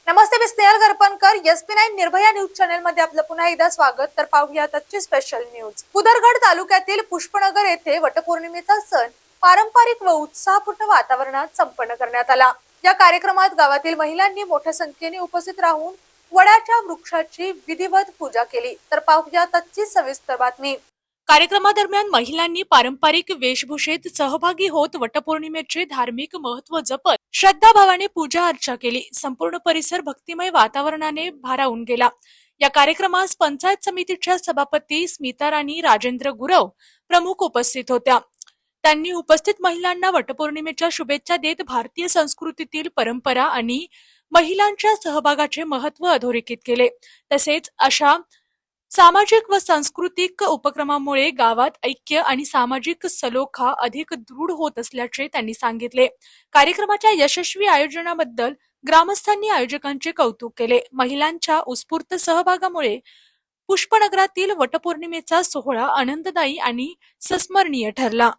नमस्ते, मी Snehal Garpankar. SP9 Nirbhaya news channel मध्ये आपलं पुन्हा एकदा स्वागत. तर पाहूया आजची स्पेशल न्यूज. उदरगड तालुक्यातील पुष्पनगर येथे वटपौर्णिमेचा सण पारंपरिक व उत्साहपूर्ण वातावरणात संपन्न करण्यात आला. या कार्यक्रमात गावातील महिलांनी मोठ्या संख्येने उपस्थित राहून वडाच्या वृक्षाची विधिवत पूजा केली. तर पाहूया आजची सविस्तर बातमी. कार्यक्रमादरम्यान महिलांनी पारंपरिक वेशभूषेत सहभागी होत वटपौर्णिमेचे धार्मिक महत्त्व जपत श्रद्धाभावाने पूजा अर्चा केली. संपूर्ण परिसर भक्तिमय वातावरणाने भारावून गेला. या कार्यक्रमास पंचायत समितीच्या सभापती स्मिता राणी राजेंद्र गुरव प्रमुख उपस्थित होत्या. त्यांनी उपस्थित महिलांना वटपौर्णिमेच्या शुभेच्छा देत भारतीय संस्कृतीतील परंपरा आणि महिलांच्या सहभागाचे महत्त्व अधोरेखित केले. तसेच अशा सामाजिक व सांस्कृतिक उपक्रमामुळे गावात ऐक्य आणि सामाजिक सलोखा अधिक दृढ होत असल्याचे त्यांनी सांगितले. कार्यक्रमाच्या यशस्वी आयोजनाबद्दल ग्रामस्थांनी आयोजकांचे कौतुक केले. महिलांच्या उत्स्फूर्त सहभागामुळे पुष्पनगरातील वटपौर्णिमेचा सोहळा आनंददायी आणि संस्मरणीय ठरला.